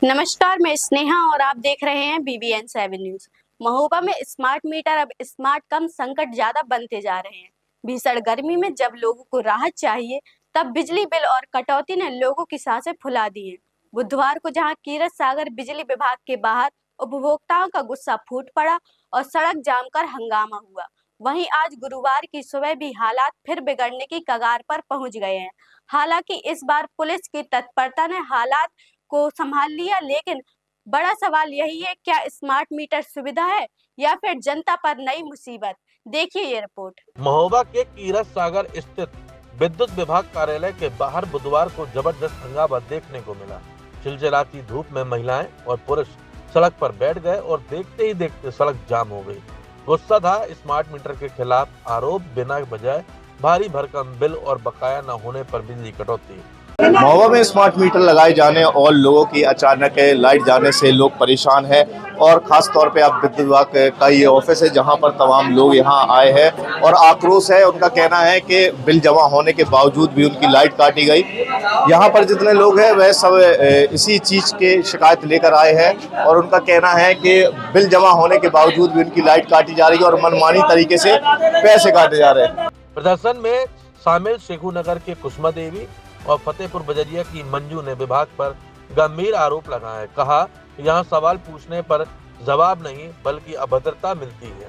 नमस्कार, मैं स्नेहा और आप देख रहे हैं BBN 7 न्यूज। महोबा में स्मार्ट मीटर अब स्मार्ट कम संकट ज्यादा बनते जा रहे हैं। भीषण गर्मी में जब लोगों को राहत चाहिए, तब बिजली बिल और कटौती ने लोगों की सांसें फुला दी हैं। बुधवार को जहां कीरत सागर बिजली विभाग के बाहर उपभोक्ताओं का गुस्सा फूट पड़ा और सड़क जाम कर हंगामा हुआ, वहीं आज गुरुवार की सुबह भी हालात फिर बिगड़ने की कगार पर पहुंच गए हैं। हालांकि इस बार पुलिस की तत्परता ने हालात को संभाल लिया, लेकिन बड़ा सवाल यही है, क्या स्मार्ट मीटर सुविधा है या फिर जनता पर नई मुसीबत। देखिए ये रिपोर्ट। महोबा के कीरत सागर स्थित विद्युत विभाग कार्यालय के बाहर बुधवार को जबरदस्त हंगामा देखने को मिला। चिलचिलाती धूप में महिलाएं और पुरुष सड़क पर बैठ गए और देखते ही देखते सड़क जाम हो गई। गुस्सा था स्मार्ट मीटर के खिलाफ, आरोप बिना वजह भारी भरकम बिल और बकाया न होने पर बिजली कटौती। महोबा में स्मार्ट मीटर लगाए जाने और लोगों की अचानक लाइट जाने से लोग परेशान हैं और खास तौर पे अब विद्युत विभाग का ये ऑफिस है जहां पर तमाम लोग यहां आए हैं और आक्रोश है। उनका कहना है कि बिल जमा होने के बावजूद भी उनकी लाइट काटी गई। यहां पर जितने लोग हैं वह सब इसी चीज़ के शिकायत लेकर आए हैं और उनका कहना है कि बिल जमा होने के बावजूद भी उनकी लाइट काटी जा रही है और मनमानी तरीके से पैसे काटे जा रहे हैं। प्रदर्शन में शामिल शेखू नगर के कुसुमा देवी और फतेहपुर बजरिया की मंजू ने विभाग पर गंभीर आरोप लगाए। कहा, यहाँ सवाल पूछने पर जवाब नहीं बल्कि अभद्रता मिलती है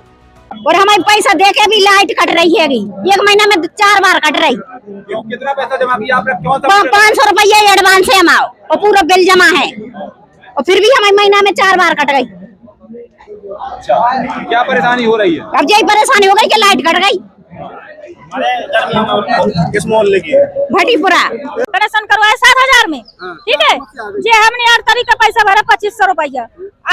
और हमें पैसा दे के भी लाइट कट रही है। एक महीना में 4 बार कट रही। कितना पैसा जमा किया आपने? 500 रुपया एडवांस है हमारा और पूरा बिल जमा है और फिर भी हमें महीना में 4 बार कट गई। अच्छा, क्या परेशानी हो रही है? अब यही परेशानी हो गई कि लाइट कट गई। किस मोहल्ले की? भटीपुरा कनेक्शन करवाए 7,000 में, ठीक है जी। हमने 8 तारीख का पैसा भरा 2500 रुपया।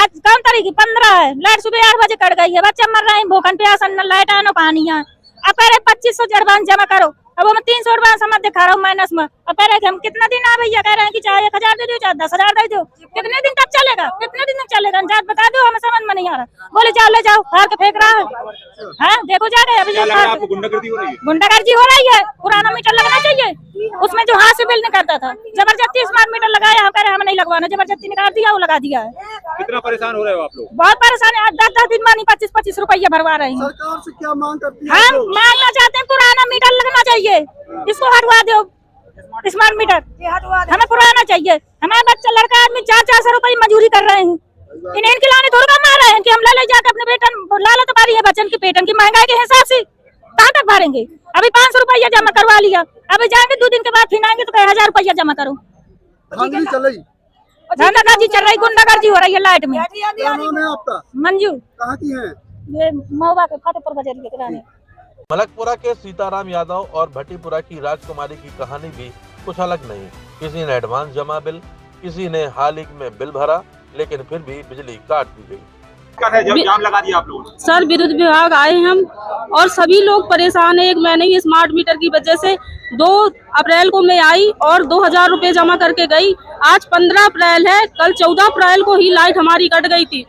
आज कौन तारीख 15 है, लाइट सुबह 8 बजे कट गई है। बच्चे मर रहे हैं भूखन प्यासन, न लाइट है न पानी है। अब कह रहे 2500 एडवांस जमा करो। अब हम 300 एडवांस हम दिखा रहा हूँ माइनस में। अब कह रहे कि हम कितना दिन भैया, कह रहे हैं कि चाहे 1000 दे दो चाहे 10,000 दे दो। कितने दिन तक चलेगा, कितने दिन तक चलेगा? जात बता दो, हमें समझ में नहीं आ रहा। बोले जाओ ले जाओ, हार के फेंक रहा है। हाँ देखो जाके अभी गुंडागर्दी हो रही है। गुंडागर्दी हो रही है। पुराना मीटर लगना चाहिए, उसमें जो हाथ से बिल नहीं करता था। जबरदस्ती स्मार्ट मीटर लगाया, हम कह रहे हमें नहीं लगवाना, जबरदस्ती निकाल दिया, वो लगा दिया है। कितना परेशान हो रहे हो आप लोग? बहुत परेशान है। 10-10 दिन मानी 25-25 रुपया भरवा रहे हैं। सरकार से क्या मांग करती है? हम मांगना चाहते हैं पुराना मीटर लगना चाहिए, इसको हटवा दो। स्मार्ट मीटर हमें पुराना चाहिए। हमारे बच्चा लड़का आदमी 400 रुपये मजदूरी कर रहे हैं। इन्हें इनकी लाने थोड़ा मार रहे हैं कि हम ले जाकर अपने बेटन लाला तो पारी है बच्चन की पेटन की महंगाई के हिसाब से कहाँ तक भरेंगे। अभी 500 रुपया जमा करवा लिया, अभी जाएंगे 2 दिन के बाद फिर आएंगे तो कहे 1000 रुपया जमा करो। गुंडागर्दी चल रही, गुंडागर्दी हो रही है लाइट में। क्या नाम है आपका? मंजू। कहाँ की है? ये महोबा के फतेहपुर बजरिया के रानी। मलकपुरा के सीताराम यादव और भटीपुरा की राजकुमारी की कहानी भी कुछ अलग नहीं। किसी ने एडवांस जमा बिल, किसी ने हाल ही में बिल भरा, लेकिन फिर भी बिजली काट दी गई। जाम लगा दिया आप लोग? सर, विद्युत विभाग आए हम और सभी लोग परेशान है। एक महीने की स्मार्ट मीटर की वजह से 2 अप्रैल को मैं आई और 2000 रुपए जमा करके गई। आज 15 अप्रैल है, कल 14 अप्रैल को ही लाइट हमारी कट गई थी।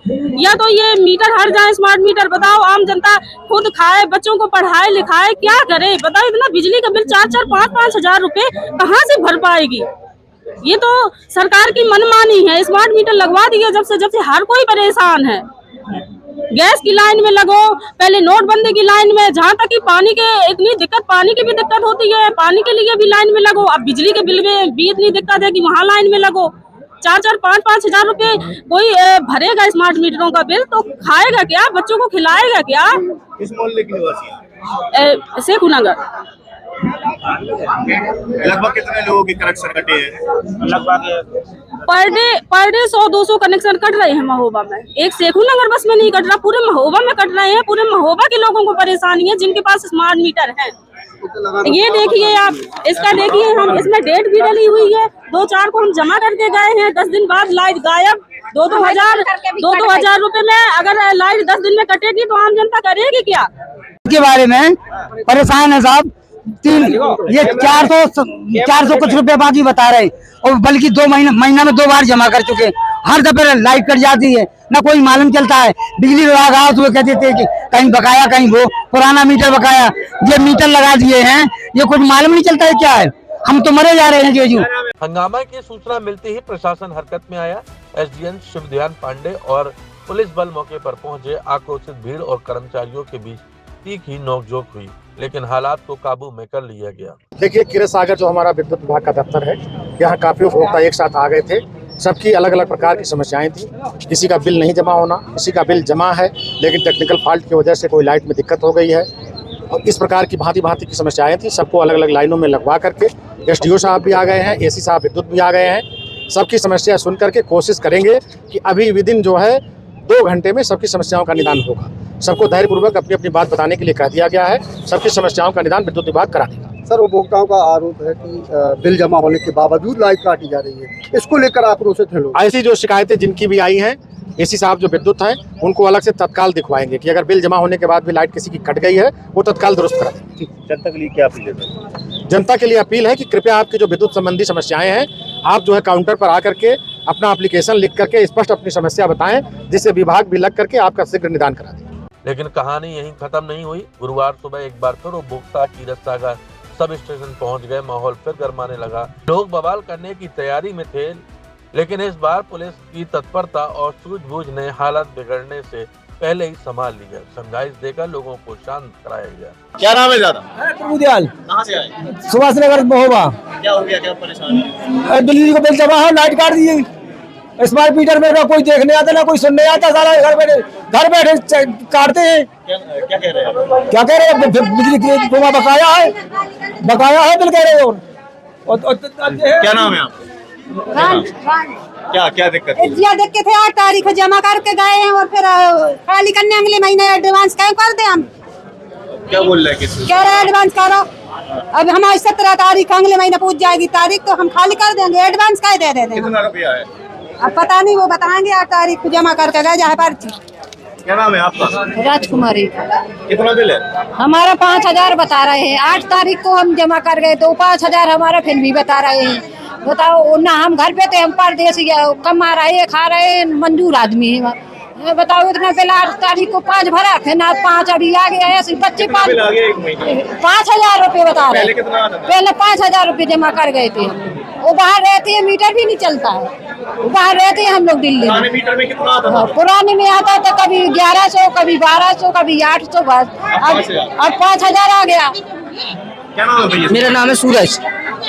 या तो ये मीटर हट जाए, स्मार्ट मीटर। बताओ, आम जनता खुद खाए, बच्चों को पढ़ाए लिखाए, क्या करे? बताओ, इतना बिजली का बिल 4-4, 5-5 हजार रुपए कहाँ से भर पाएगी? ये तो सरकार की मनमानी है। स्मार्ट मीटर लगवा दिया जब से हर कोई परेशान है। गैस की लाइन में लगो, पहले नोटबंदी की लाइन में, जहाँ तक कि पानी के इतनी दिक्कत, पानी की भी दिक्कत होती है, पानी के लिए भी लाइन में लगो। अब बिजली के बिल में भी इतनी दिक्कत है कि वहाँ लाइन में लगो। 4-4, 5-5 हजार रुपए कोई भरेगा स्मार्ट मीटरों का बिल तो खाएगा क्या? बच्चों को खिलाएगा क्या? इस मोहल्ले की निवासी शेखू नगर। लगभग कितने लोगों के कनेक्शन कटे हैं? लगभग पर डे 100-200 कनेक्शन कट रहे हैं महोबा में। एक शेखू नगर बस में नहीं कट रहा, पूरे महोबा में कट रहे हैं। पूरे महोबा के लोगों को परेशानी है जिनके पास स्मार्ट मीटर है। ये देखिए आप, इसका देखिए, हम इसमें डेट भी डली हुई है। 2-4 को हम जमा करके गए हैं, 10 दिन बाद लाइट गायब। 2-2 हजार रुपए में अगर लाइट 10 दिन में कटेगी तो आम जनता करेगी क्या? के बारे में परेशान है साहब। ये 400 कुछ रुपए बाकी बता रहे और बल्कि 2 महीना में 2 बार जमा कर चुके। हर दफे लाइट कट जाती है, ना कोई मालूम चलता है। बिजली विभाग आओ तो कहते थे कि कहीं बकाया, कहीं वो पुराना मीटर बकाया। ये मीटर लगा दिए हैं, ये कुछ मालूम नहीं चलता है क्या है। हम तो मरे जा रहे हैं। जो हंगामा की सूचना मिलते ही प्रशासन हरकत में आया। एसडीएम शिवध्यान पांडे और पुलिस बल मौके पर पहुंचे। आक्रोशित भीड़ और कर्मचारियों के बीच तीखी नोकझोंक हुई, लेकिन हालात को काबू में कर लिया गया। देखिए, क्षीरसागर सागर जो हमारा विद्युत विभाग का दफ्तर है, यहाँ काफी उपभोक्ता एक साथ आ गए थे। सबकी अलग अलग प्रकार की समस्याएं थी। किसी का बिल नहीं जमा होना, किसी का बिल जमा है लेकिन टेक्निकल फॉल्ट की वजह से कोई लाइट में दिक्कत हो गई है, और इस प्रकार की भांति भांति की समस्याएं थी। सबको अलग अलग लाइनों में लगवा करके एसडीओ साहब भी आ गए हैं, एसी साहब विद्युत भी आ गए हैं। सबकी समस्या सुन करके कोशिश करेंगे कि अभी विदिन जो है 2 घंटे में सबकी समस्याओं का निदान होगा। सबको धैर्यपूर्वक अपनी अपनी बात बताने के लिए कह दिया गया है। सबकी समस्याओं का निदान विद्युत विभाग करा देगा। सर, उपभोक्ताओं का आरोप है कि बिल जमा होने के बावजूद लाइट काटी जा रही है, इसको लेकर आक्रोशित है लोग। ऐसी जो शिकायतें जिनकी भी आई हैं, एसी साहब जो विद्युत हैं उनको अलग से तत्काल दिखवाएंगे कि अगर बिल जमा होने के बाद भी लाइट किसी की कट गई है वो तत्काल दुरुस्त करा देंगे। जनता के लिए क्या अपील है? जनता के लिए अपील है कि कृपया आपकी जो विद्युत संबंधी समस्याएं हैं, आप जो है काउंटर पर आकर के अपना एप्लीकेशन लिख करके स्पष्ट अपनी समस्या बताएं, जिससे विभाग भी लग करके आपका शीघ्र निदान करा दे। लेकिन कहानी यहीं खत्म नहीं हुई। गुरुवार सुबह एक बार फिर उपभोक्ता क्षीरसागर सब स्टेशन पहुंच गए। माहौल फिर गरमाने लगा। लोग बवाल करने की तैयारी में थे, लेकिन इस बार पुलिस की तत्परता और सूझबूझ ने हालत बिगड़ने से पहले ही संभाल लिया। समझाइश देकर लोगों को शांत कराया गया। क्या नाम है ज्यादा? प्रभुदयाल। कहाँ से आए? सुभाष नगर महोबा। क्या हो गया, क्या परेशानी है? दिल्ली को बिल जमा है, लाइट काट दी। स्मार्ट मीटर में ना कोई देखने आता ना कोई सुनने आता, सारा घर बैठे काटते हैं। क्या कह रहे हैं? क्या कह रहे हैं? बिजली की बकाया है बिल कह रहे हैं। क्या नाम है आपका? क्या दिक्कत है? दिक्कत है, 8 तारीख को जमा करके गए हैं और फिर खाली करने अगले महीने एडवांस क्या कर दे हम? क्या बोल रहे हैं? कह रहे हैं एडवांस करो। अब हमारी 17 तारीख अगले महीने पूछ जाएगी तारीख, तो हम खाली कर देंगे। एडवांस क्या दे देंगे? कितना रुपया है? अब पता नहीं, वो बताएंगे। 8 तारीख को जमा करके गए जहाँ पर्ची। क्या नाम है आपका? राजकुमारी। कितना बिल है? हमारा 5000 बता रहे हैं। 8 तारीख को हम जमा कर गए तो 5000 हमारा फिर भी बता रहे हैं। बताओ ना, हम घर पे थे, हम परदेसी कमा रहे खा रहे, मंजूर आदमी है। बताओ, इतना पहले 8 तारीख को 5 भरा, फिर ना 5 अभी आ गया है। बच्चे 5000 रुपये बता रहे। पहले 5000 रुपये जमा कर गए थे। वो बाहर रहते हैं, मीटर भी नहीं चलता है। बाहर रहते हैं हम लोग दिल्ली में। मीटर में कितना आता था? पुराने में आता था कभी 1100, कभी 1200, कभी 800 बस। अब 5000 आ गया। क्या नाम है भैया? मेरा नाम है सूरज।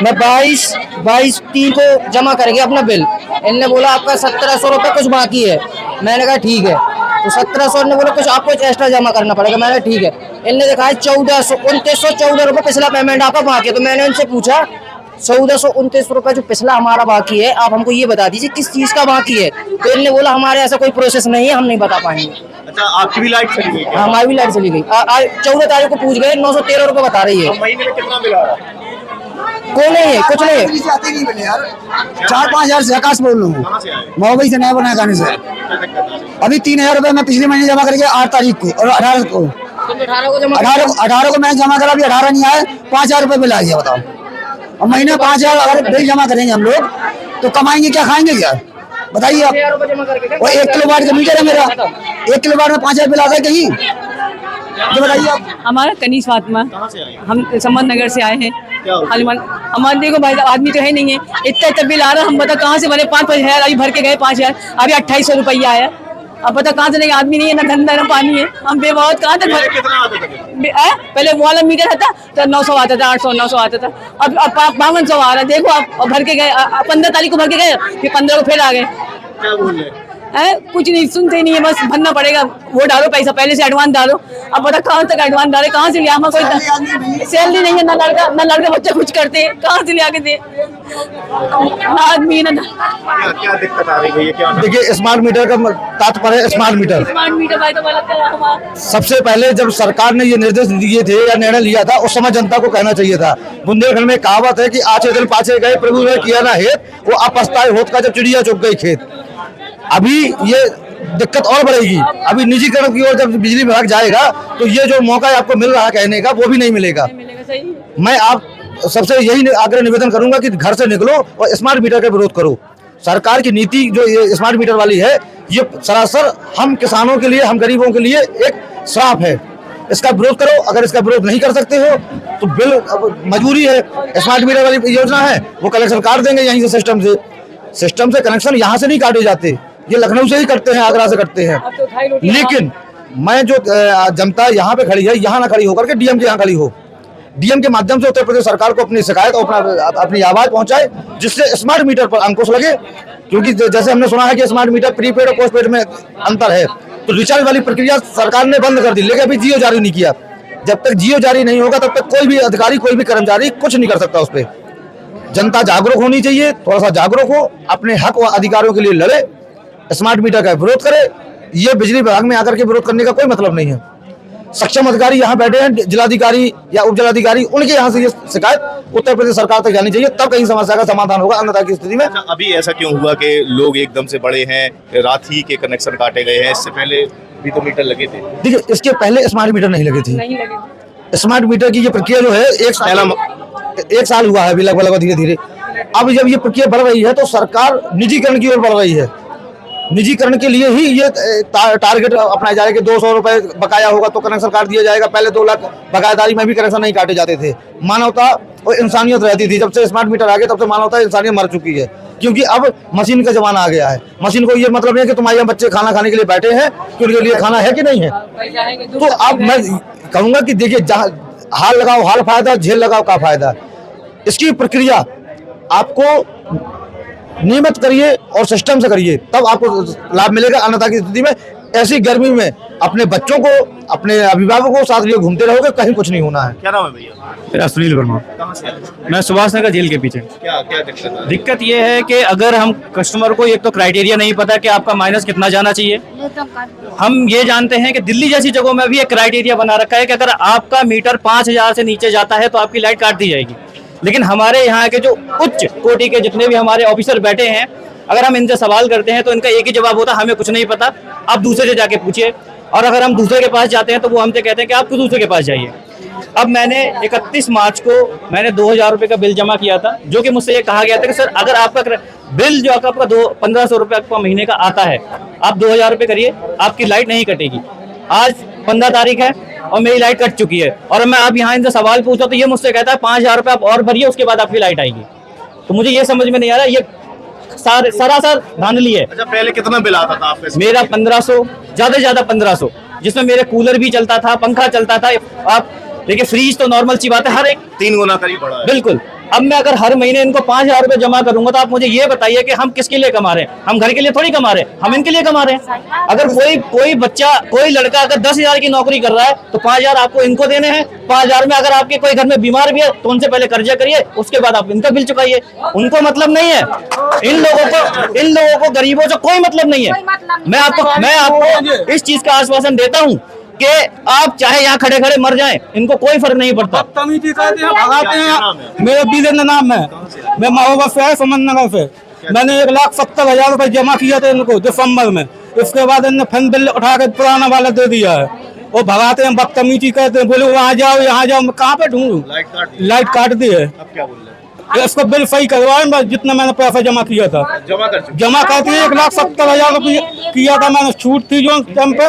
मैं 22/3 को जमा करेंगे अपना बिल। इनने बोला आपका 1700 रुपये कुछ बाकी है। मैंने कहा ठीक है। तो 1700 ने बोला कुछ आपको एक्स्ट्रा जमा करना पड़ेगा। मैंने ठीक है। इनने दिखाया 2914 रुपये पिछला पेमेंट आपका बाकी है। तो मैंने इनसे पूछा 1429 रुपये जो पिछला हमारा बाकी है, आप हमको ये बता दीजिए किस चीज का बाकी है। तो इनने बोला हमारे ऐसा कोई प्रोसेस नहीं है, हम नहीं बता पाएंगे। अच्छा, आपकी भी लाइट चली गई? हमारी भी लाइट चली गई। 14 तारीख को पूछ गए, 913 रुपये बता रही है। महीने में कितना बिल आ रहा है? कोई नहीं है, कुछ नहीं है। 4-5 हजार से आकाश बोल रहा हूँ, महोबई से नया बनाया गाने से। अभी 3000 रुपये मैं पिछले महीने जमा करके 8 तारीख को और 18 को 18 को मैंने जमा करा। अभी 18 नहीं आया, 5000 रुपये बिल आ गया। बताओ, और महीने 5000 अगर बिल जमा करेंगे हम लोग तो कमाएंगे क्या, खाएंगे क्या? बताइए आप। और 1 किलोवाट का मीटर है मेरा, 1 किलोवाट में 5000 बिल आता है कहीं? तो बताइए आप। हमारा कनीज फातिमा। कहाँ से आए? हम समद नगर से आए हैं। हमारे देखो भाई, आदमी तो है नहीं है, इतना बिल आ रहा है। हम बता कहाँ से बने? 5,000 अभी भर के गए, 5000 अभी 2800 रुपया आया। अब बता कहाँ से नहीं? आदमी नहीं है, ना धंधा ना पानी है। हम बेबहुत कहाँ तक पहले वो वाला मीटर था तो 900 आता था, 800-900 आता था। अब 5200 आ रहा है। देखो आप, भर के गए 15 तारीख को भर के गए, फिर 15 को फिर आ गए। क्या बोल रहे हैं? कुछ नहीं सुनते नहीं है, बस भरना पड़ेगा। वो डालो पैसा, पहले से एडवांस डालो। अब बता कहाँ तक एडवांस डाले, कहाँ से लिया? हमें कोई सैलरी नहीं है, ना लड़का बच्चा कुछ करते हैं, कहाँ से लिया के दे? ना आदमी ना। क्या दिक्कत आ रही है? क्या? देखिए, स्मार्ट मीटर का तात्पर्य स्मार्ट मीटर भाई तो गलत है हमारा। सबसे पहले जब सरकार ने ये निर्देश दिए थे या निर्णय लिया था, उस समय जनता को कहना चाहिए था। बुंदेलखंड में कहावत है कि आचे दिल पाचे गए, प्रभु ने किया ना हेत, वो अब पछताए होत का जब चिड़िया चुग गई खेत। अभी ये दिक्कत और बढ़ेगी। अभी निजीकरण की ओर जब बिजली विभाग जाएगा तो ये जो मौका आपको मिल रहा है कहने का, वो भी नहीं मिलेगा। मैं आप सबसे यही आग्रह निवेदन करूंगा कि घर से निकलो और स्मार्ट मीटर का विरोध करो। सरकार की नीति जो ये स्मार्ट मीटर वाली है, ये सरासर हम किसानों के लिए, हम गरीबों के लिए एक श्राप है। इसका विरोध करो। अगर इसका विरोध नहीं कर सकते हो तो बिल मजबूरी है। स्मार्ट मीटर वाली योजना है, वो कलेक्शन काट देंगे यहीं से सिस्टम से। सिस्टम से कनेक्शन यहाँ से नहीं काटे जाते, ये लखनऊ से ही करते हैं, आगरा से करते हैं। लेकिन मैं जो जनता यहाँ पे खड़ी है, यहाँ ना खड़ी होकर के डीएम के यहाँ खड़ी हो, डीएम के माध्यम से उत्तर प्रदेश सरकार को अपनी शिकायत और अपनी आवाज पहुंचाए, जिससे स्मार्ट मीटर पर अंकुश लगे। क्योंकि जैसे हमने सुना है कि स्मार्ट मीटर प्रीपेड और पोस्टपेड में अंतर है, तो रिचार्ज वाली प्रक्रिया सरकार ने बंद कर दी, लेकिन अभी जियो जारी नहीं किया। जब तक जियो जारी नहीं होगा तब तक कोई भी अधिकारी, कोई भी कर्मचारी कुछ नहीं कर सकता उस पर। जनता जागरूक होनी चाहिए, थोड़ा सा जागरूक हो, अपने हक व अधिकारों के लिए लड़े, स्मार्ट मीटर का विरोध करे। ये बिजली विभाग में आकर के विरोध करने का कोई मतलब नहीं है। सक्षम अधिकारी यहाँ बैठे हैं, जिलाधिकारी या उप जिलाधिकारी, उनके यहाँ से ये शिकायत उत्तर प्रदेश सरकार तक जानी चाहिए, तब कहीं समस्या का समाधान होगा। अन्यथा की स्थिति में अभी ऐसा क्यों हुआ कि लोग एकदम से बड़े हैं, रात ही के कनेक्शन काटे गए हैं? इससे पहले भी तो मीटर लगे थे। देखिए, इसके पहले स्मार्ट मीटर नहीं लगे थे। स्मार्ट मीटर की ये प्रक्रिया जो है एक साल हुआ है अभी लगभग धीरे धीरे। अब जब ये प्रक्रिया बढ़ रही है तो सरकार निजीकरण की ओर बढ़ रही है। निजीकरण के लिए ही ये टारगेट अपनाया जाएगा कि 200 रुपए बकाया होगा तो कनेक्शन काट दिया जाएगा। पहले 2 लाख बकायदारी में भी कनेक्शन नहीं काटे जाते थे। मानवता और इंसानियत रहती थी। जब से स्मार्ट मीटर आ गए तब से मानवता इंसानियत मर चुकी है, क्योंकि अब मशीन का जमाना आ गया है। मशीन को ये मतलब नहीं है कि तुम्हारे यहाँ बच्चे खाना खाने के लिए बैठे हैं कि उनके लिए खाना है कि नहीं है। तो अब मैं कहूँगा कि देखिए, जहाँ हाल लगाओ हाल फायदा, झेल लगाओ का फायदा। इसकी प्रक्रिया आपको नियमित करिए और सिस्टम से करिए, तब आपको लाभ मिलेगा। अन्यथा की स्थिति में ऐसी गर्मी में अपने बच्चों को, अपने अभिभावकों को साथ लिए घूमते रहोगे, कहीं कुछ नहीं होना है। क्या नाम है भैया? मेरा सुनील वर्मा। कहाँ से? मैं सुभाष नगर जेल के पीछे। क्या दिक्कत है? दिक्कत ये है कि अगर हम कस्टमर को, एक तो क्राइटेरिया नहीं पता कि आपका माइनस कितना जाना चाहिए। हम ये जानते हैं कि दिल्ली जैसी जगहों में भी एक क्राइटेरिया बना रखा है कि अगर आपका मीटर 5000 से नीचे जाता है तो आपकी लाइट काट दी जाएगी। लेकिन हमारे यहाँ के जो उच्च कोटि के जितने भी हमारे ऑफिसर बैठे हैं, अगर हम इनसे सवाल करते हैं तो इनका एक ही जवाब होता है, हमें कुछ नहीं पता, आप दूसरे से जाके पूछिए। और अगर हम दूसरे के पास जाते हैं तो वो हमसे कहते हैं कि आप तो दूसरे के पास जाइए। अब मैंने 31 मार्च को मैंने 2000 रुपये का बिल जमा किया था, जो कि मुझसे ये कहा गया था कि सर अगर आपका बिल जो आपका 1500 रुपये आपका महीने का आता है, आप 2000 रुपये करिए, आपकी लाइट नहीं कटेगी। आज 15 तारीख है और मेरी लाइट कट चुकी है, और मैं अब यहाँ इनसे सवाल पूछा तो ये मुझसे कहता है 5000 रुपये आप और भरिए, उसके बाद आपकी लाइट आएगी। तो मुझे ये समझ में नहीं आ रहा, ये सरासर धांधली है। अच्छा, पहले कितना बिल आता था आपके? मेरा 1500, ज्यादा से ज्यादा 1500, जिसमें मेरे कूलर भी चलता था, पंखा चलता था। आप देखिए, फ्रीज तो नॉर्मल सी बात है, हर एक 3 गुना करीब बढ़ा है। बिल्कुल। अब मैं अगर हर महीने इनको 5000 रुपये जमा करूंगा तो आप मुझे ये बताइए कि हम किसके लिए कमा रहे हैं? हम घर के लिए थोड़ी कमा रहे हैं, हम इनके लिए कमा रहे हैं। अगर कोई बच्चा, कोई लड़का अगर 10,000 की नौकरी कर रहा है तो 5000 आपको इनको देने हैं। 5000 में अगर आपके कोई घर में बीमार भी है तो उनसे पहले कर्जा करिए, उसके बाद आप इनका बिल चुकाइए। उनको मतलब नहीं है, इन लोगों को गरीबों से कोई मतलब नहीं है। मैं आपको इस चीज का आश्वासन देता हूँ कि आप चाहे यहाँ खड़े खड़े मर जाएं, इनको कोई फर्क नहीं पड़ता। भगाते हैं। मेरा बीरेंद्र नाम है, मैं महोबा से है, समन नगर से। मैंने 1,70,000 रुपए जमा किया था इनको दिसंबर में। इसके बाद इन्होंने फंड बिल उठा के पुराना वाला दे दिया है। वो भगाते हैं, बदतमीजी करते हैं, बोले वहाँ जाओ यहाँ जाओ। मैं कहाँ पे ढूंढूं? लाइट काट दी है। अब क्या बोल रहे हैं? इसको बिल सही करवाए, मैं जितना मैंने पैसा जमा किया था जमा करती है। 1,70,000 रुपये किया था मैंने, छूट थी जो टाइम पे।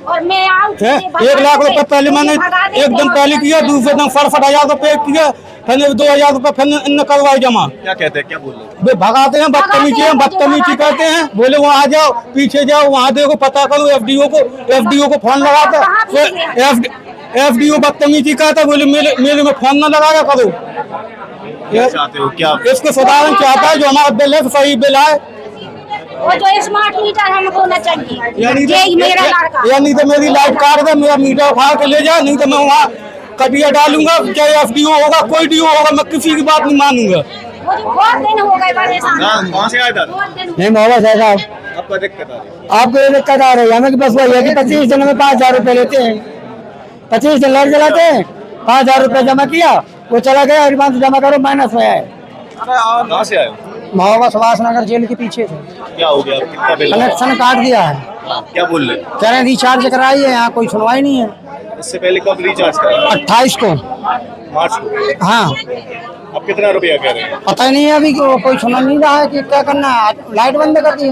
1 लाख रुपए पहले मैंने एकदम पहले किया, दूसरे दिन 67,000 रुपये किया, फिर 2,000 रुपये फिर इनने करवाए जमा। क्या कहते हैं, क्या बोल रहे हैं? वे भगाते हैं, बदतमीजी करते हैं, बोले वहाँ जाओ, पीछे जाओ, वहाँ देखो, पता करो। एफडीओ को फोन लगाता, एफडीओ बदतमीजी करता, बोले मेरे में फोन न लगाया करो। चाहते हो क्या? इसको सुधारना चाहता है, जो हमारा बिल है सही बिल आए। वो जो स्मार्ट मीटर हमको न चाहिए, यानी तो मेरी लाइट काट दे, मेरा मीटर उठा के ले जाए, नहीं तो मैं वहाँ कटिया डालूंगा। चाहे एफडीओ होगा, कोई डीओ होगा, मैं किसी की बात नहीं मानूंगा। बहुत दिन हो गए परेशान। कहाँ से आए था? नहीं मोहब्बत है साहब, आपको दिक्कत आ रही है? आपको ये दिक्कत आ रही है? हमें बस वही है कि 25 दिन में 5,000 रुपए लेते हैं। 25 दिन लाइट जलाते हैं, 5,000 रुपए जमा किया, वो चला गया, एडवांस जमा करो, माइनस में आए। कहाँ से आए? महोबा सुभाष नगर जेल के पीछे थे। क्या हो गया? कितना बिल? कनेक्शन काट दिया है। क्या बोल रहे? कह रहे हैं रिचार्ज कराइए, यहाँ कोई सुनवाई नहीं है। इससे पहले कब रिचार्ज करा? 28 को, मार्च को। हाँ। अब कितना रुपया कह रहे हैं? पता ही नहीं है अभी, कोई सुना नहीं रहा है कि क्या करना है। लाइट बंद कर दी।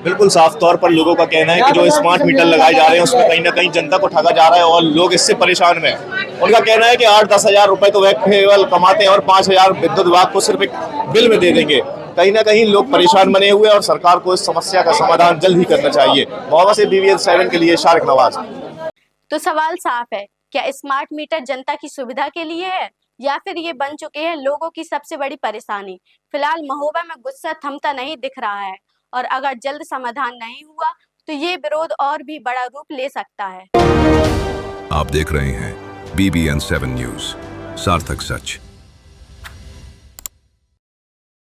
बिल्कुल साफ तौर पर लोगों का कहना है कि जो स्मार्ट मीटर लगाए जा रहे हैं उसमें कहीं ना कहीं जनता को ठगा जा रहा है और लोग इससे परेशान हैं। उनका कहना है कि 8-10 हजार रुपए तो वह केवल कमाते हैं और 5,000 विद्युत विभाग को सिर्फ एक बिल में दे देंगे। कहीं ना कहीं लोग परेशान बने हुए हैं और सरकार को इस समस्या का समाधान जल्द ही करना चाहिए। महोबा से BBN7 के लिए शारिक नवाज। तो सवाल साफ है, क्या स्मार्ट मीटर जनता की सुविधा के लिए है या फिर ये बन चुके हैं लोगों की सबसे बड़ी परेशानी? फिलहाल महोबा में गुस्सा थमता नहीं दिख रहा है और अगर जल्द समाधान नहीं हुआ तो ये विरोध और भी बड़ा रूप ले सकता है। आप देख रहे हैं BBN7 न्यूज, सार्थक सच।